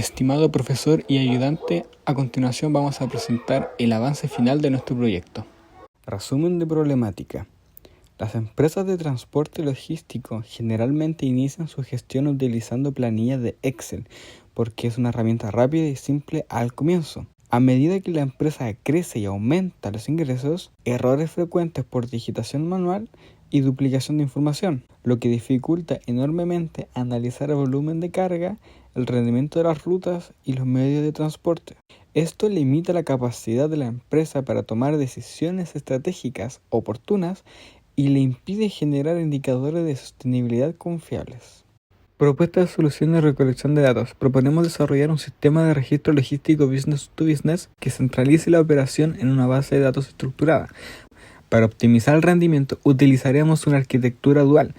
Estimado profesor y ayudante, a continuación vamos a presentar el avance final de nuestro proyecto. Resumen de problemática. Las empresas de transporte logístico generalmente inician su gestión utilizando planillas de Excel porque es una herramienta rápida y simple al comienzo. A medida que la empresa crece y aumenta los ingresos, errores frecuentes por digitación manual y duplicación de información, lo que dificulta enormemente analizar el volumen de carga, el rendimiento de las rutas y los medios de transporte. Esto limita la capacidad de la empresa para tomar decisiones estratégicas oportunas y le impide generar indicadores de sostenibilidad confiables. Propuesta de solución de recolección de datos. Proponemos desarrollar un sistema de registro logístico business to business que centralice la operación en una base de datos estructurada. Para optimizar el rendimiento, utilizaremos una arquitectura dual,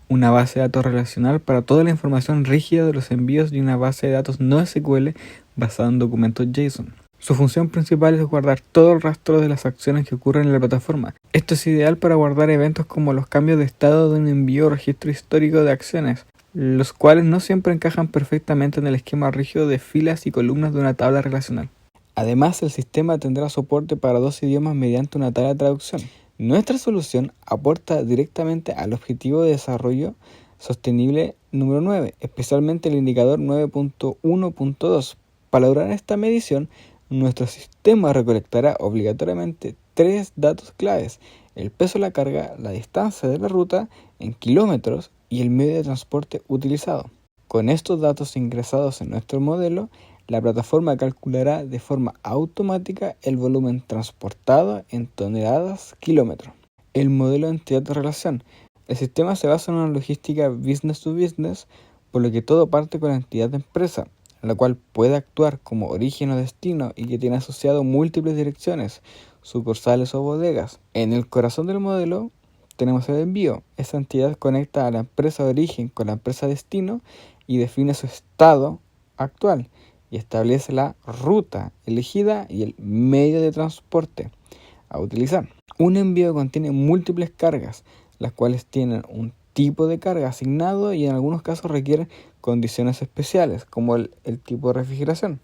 una base de datos relacional para toda la información rígida de los envíos y una base de datos no SQL basada en documentos JSON. Su función principal es guardar todo el rastro de las acciones que ocurren en la plataforma. Esto es ideal para guardar eventos como los cambios de estado de un envío o registro histórico de acciones, los cuales no siempre encajan perfectamente en el esquema rígido de filas y columnas de una tabla relacional. Además, el sistema tendrá soporte para 2 idiomas mediante una tabla de traducción. Nuestra solución aporta directamente al objetivo de desarrollo sostenible número 9, especialmente el indicador 9.1.2. Para lograr esta medición, nuestro sistema recolectará obligatoriamente 3 datos claves: el peso de la carga, la distancia de la ruta en kilómetros y el medio de transporte utilizado. Con estos datos ingresados en nuestro modelo, la plataforma calculará de forma automática el volumen transportado en toneladas kilómetro. El modelo de entidad de relación. El sistema se basa en una logística business to business, por lo que todo parte con la entidad de empresa, la cual puede actuar como origen o destino y que tiene asociado múltiples direcciones, sucursales o bodegas. En el corazón del modelo tenemos el envío. Esta entidad conecta a la empresa de origen con la empresa destino y define su estado actual y establece la ruta elegida y el medio de transporte a utilizar. Un envío contiene múltiples cargas, las cuales tienen un tipo de carga asignado y en algunos casos requieren condiciones especiales, como el tipo de refrigeración.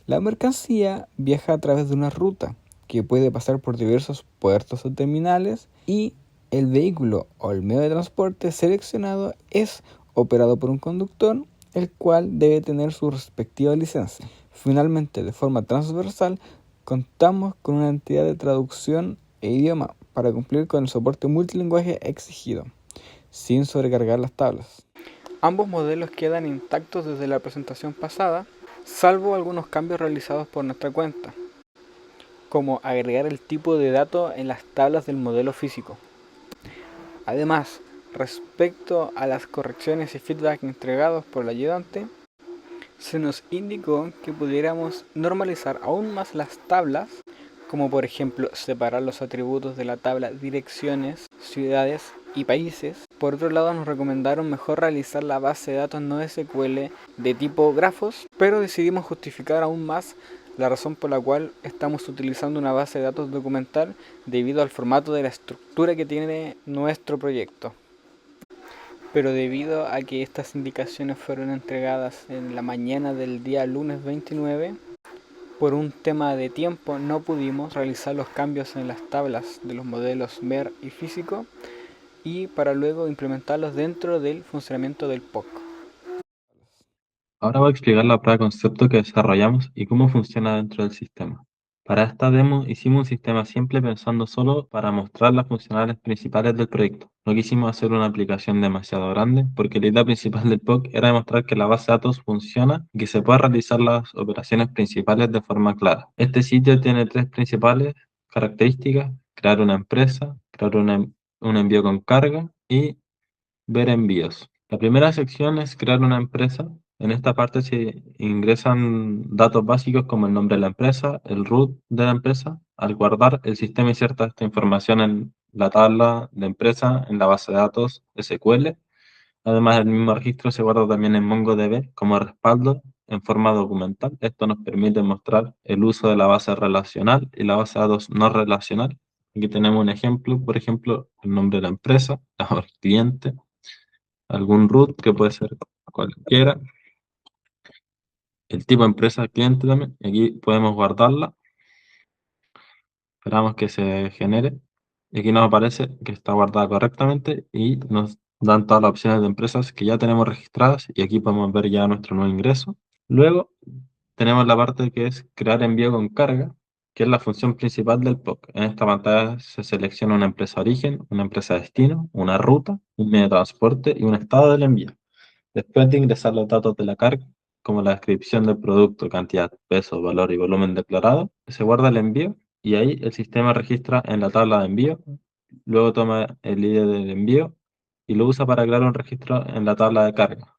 La mercancía viaja a través de una ruta que puede pasar por diversos puertos o terminales y el vehículo o el medio de transporte seleccionado es operado por un conductor, el cual debe tener su respectiva licencia. Finalmente, de forma transversal, contamos con una entidad de traducción e idioma para cumplir con el soporte multilingüe exigido, sin sobrecargar las tablas. Ambos modelos quedan intactos desde la presentación pasada, salvo algunos cambios realizados por nuestra cuenta, como agregar el tipo de dato en las tablas del modelo físico. Además, respecto a las correcciones y feedback entregados por el ayudante, se nos indicó que pudiéramos normalizar aún más las tablas, como por ejemplo separar los atributos de la tabla direcciones, ciudades y países. Por otro lado, nos recomendaron mejor realizar la base de datos no SQL de tipo grafos, pero decidimos justificar aún más la razón por la cual estamos utilizando una base de datos documental debido al formato de la estructura que tiene nuestro proyecto. Pero debido a que estas indicaciones fueron entregadas en la mañana del día lunes 29, por un tema de tiempo no pudimos realizar los cambios en las tablas de los modelos MER y físico y para luego implementarlos dentro del funcionamiento del POC. Ahora voy a explicar la prueba de concepto que desarrollamos y cómo funciona dentro del sistema. Para esta demo hicimos un sistema simple pensando solo para mostrar las funcionalidades principales del proyecto. No quisimos hacer una aplicación demasiado grande porque la idea principal del POC era demostrar que la base de datos funciona y que se puede realizar las operaciones principales de forma clara. Este sitio tiene 3 principales características: crear una empresa, crear un envío con carga y ver envíos. La primera sección es crear una empresa. En esta parte se ingresan datos básicos como el nombre de la empresa, el root de la empresa. Al guardar, el sistema inserta esta información en la tabla de empresa en la base de datos SQL. Además, el mismo registro se guarda también en MongoDB como respaldo en forma documental. Esto nos permite mostrar el uso de la base relacional y la base de datos no relacional. Aquí tenemos un ejemplo, por ejemplo, el nombre de la empresa, el cliente, algún root que puede ser cualquiera, el tipo de empresa cliente también. Y aquí podemos guardarla. Esperamos que se genere. Y aquí nos aparece que está guardada correctamente y nos dan todas las opciones de empresas que ya tenemos registradas. Y aquí podemos ver ya nuestro nuevo ingreso. Luego tenemos la parte que es crear envío con carga, que es la función principal del POC. En esta pantalla se selecciona una empresa origen, una empresa destino, una ruta, un medio de transporte y un estado del envío. Después de ingresar los datos de la carga, como la descripción del producto, cantidad, peso, valor y volumen declarado, se guarda el envío y ahí el sistema registra en la tabla de envío, luego toma el ID del envío y lo usa para crear un registro en la tabla de carga.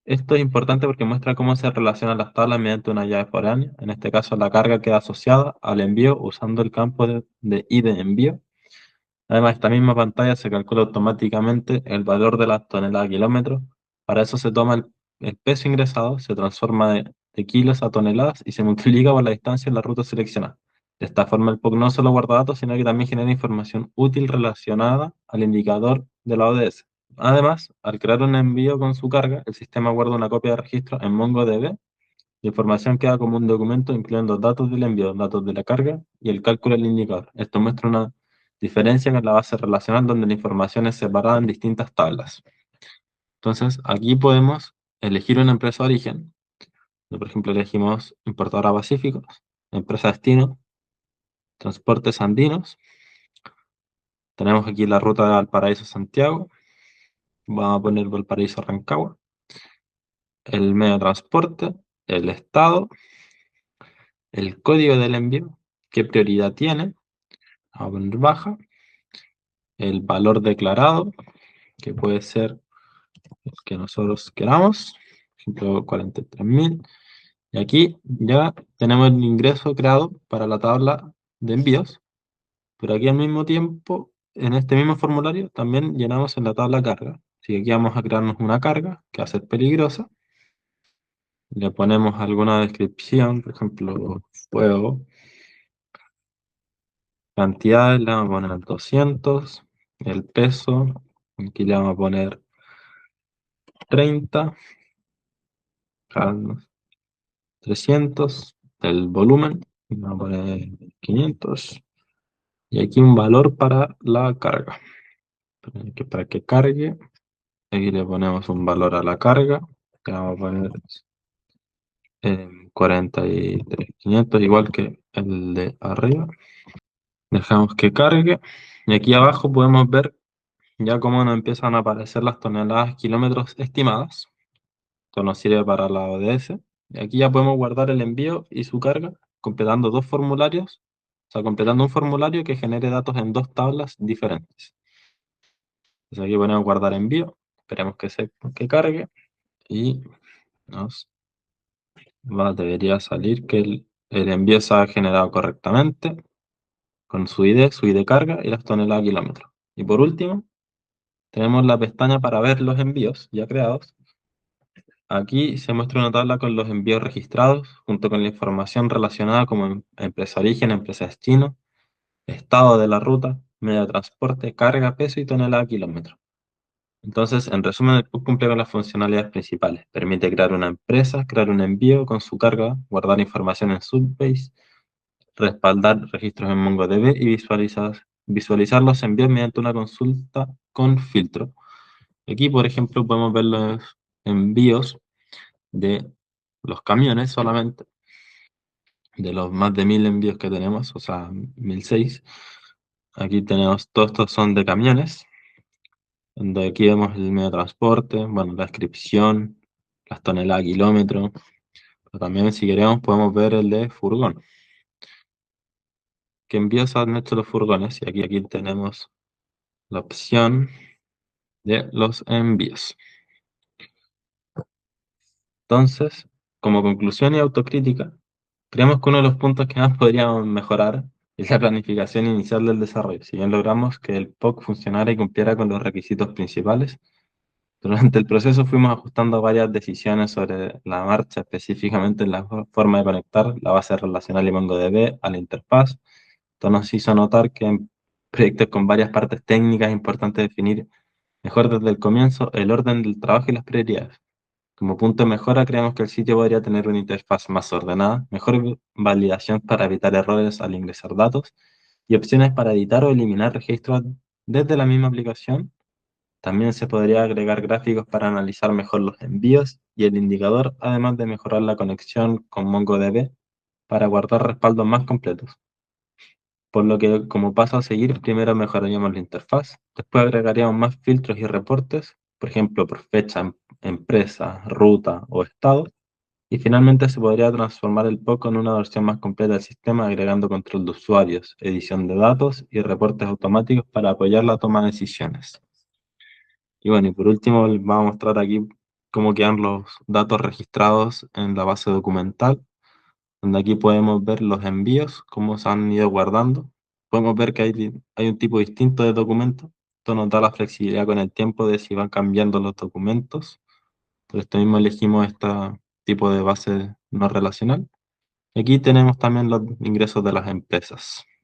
Esto es importante porque muestra cómo se relacionan las tablas mediante una llave foránea. En este caso, la carga queda asociada al envío usando el campo de ID de envío. Además, esta misma pantalla se calcula automáticamente el valor de la tonelada kilómetro. Para eso se toma el peso ingresado, se transforma de kilos a toneladas y se multiplica por la distancia en la ruta seleccionada. De esta forma, el POC no solo guarda datos, sino que también genera información útil relacionada al indicador de la ODS. Además, al crear un envío con su carga, el sistema guarda una copia de registro en MongoDB. La información queda como un documento incluyendo datos del envío, datos de la carga y el cálculo del indicador. Esto muestra una diferencia con la base relacional donde la información es separada en distintas tablas. Entonces, aquí podemos elegir una empresa de origen. Por ejemplo, elegimos importadora Pacíficos, empresa destino, transportes andinos. Tenemos aquí la ruta de Valparaíso a Santiago. Vamos a poner Valparaíso a Rancagua. El medio de transporte, el estado, el código del envío, qué prioridad tiene, vamos a poner baja, el valor declarado, que puede ser el que nosotros queramos, por ejemplo 43.000, y aquí ya tenemos el ingreso creado para la tabla de envíos, pero aquí al mismo tiempo, en este mismo formulario, también llenamos en la tabla carga. Así que aquí vamos a crearnos una carga que va a ser peligrosa, le ponemos alguna descripción, por ejemplo, fuego. Cantidades le vamos a poner 200. El peso, aquí le vamos a poner 30. Calma, 300. El volumen, le vamos a poner 500. Y aquí un valor para la carga. Para que cargue, aquí le ponemos un valor a la carga. Le vamos a poner 43.500, igual que el de arriba. Dejamos que cargue. Y aquí abajo podemos ver ya cómo nos empiezan a aparecer las toneladas kilómetros estimadas. Esto nos sirve para la ODS. Y aquí ya podemos guardar el envío y su carga, completando dos formularios. O sea, completando un formulario que genere datos en dos tablas diferentes. Entonces aquí ponemos guardar envío. Esperemos que cargue. Y nos debería salir que el envío se ha generado correctamente con su ID carga y las toneladas kilómetros. Y por último, tenemos la pestaña para ver los envíos ya creados. Aquí se muestra una tabla con los envíos registrados, junto con la información relacionada como empresa origen, empresa destino, estado de la ruta, medio de transporte, carga, peso y tonelada kilómetro. Entonces, en resumen, el PUC cumple con las funcionalidades principales. Permite crear una empresa, crear un envío con su carga, guardar información en Subbase, respaldar registros en MongoDB y visualizar los envíos mediante una consulta con filtro. Aquí, por ejemplo, podemos ver los envíos de los camiones solamente, de los más de 1.000 envíos que tenemos, o sea, 1.006. Aquí tenemos, todos estos son de camiones, donde aquí vemos el medio de transporte, bueno, la descripción, las toneladas, kilómetros, pero también si queremos podemos ver el de furgón. ¿Qué envíos han hecho los furgones? Y aquí tenemos la opción de los envíos. Entonces, como conclusión y autocrítica, creemos que uno de los puntos que más podríamos mejorar es la planificación inicial del desarrollo. Si bien logramos que el POC funcionara y cumpliera con los requisitos principales, durante el proceso fuimos ajustando varias decisiones sobre la marcha, específicamente en la forma de conectar la base relacional y MongoDB a la interfaz. Esto nos hizo notar que en proyectos con varias partes técnicas es importante definir mejor desde el comienzo el orden del trabajo y las prioridades. Como punto de mejora, creemos que el sitio podría tener una interfaz más ordenada, mejor validación para evitar errores al ingresar datos y opciones para editar o eliminar registros desde la misma aplicación. También se podría agregar gráficos para analizar mejor los envíos y el indicador, además de mejorar la conexión con MongoDB para guardar respaldos más completos. Por lo que, como paso a seguir, primero mejoraríamos la interfaz, después agregaríamos más filtros y reportes, por ejemplo, por fecha, empresa, ruta o estado, y finalmente se podría transformar el POC en una versión más completa del sistema, agregando control de usuarios, edición de datos y reportes automáticos para apoyar la toma de decisiones. Y bueno, y por último, les vamos a mostrar aquí cómo quedan los datos registrados en la base documental, donde aquí podemos ver los envíos, cómo se han ido guardando. Podemos ver que hay un tipo distinto de documentos. Esto nos da la flexibilidad con el tiempo de si van cambiando los documentos. Por esto mismo elegimos este tipo de base no relacional. Aquí tenemos también los ingresos de las empresas.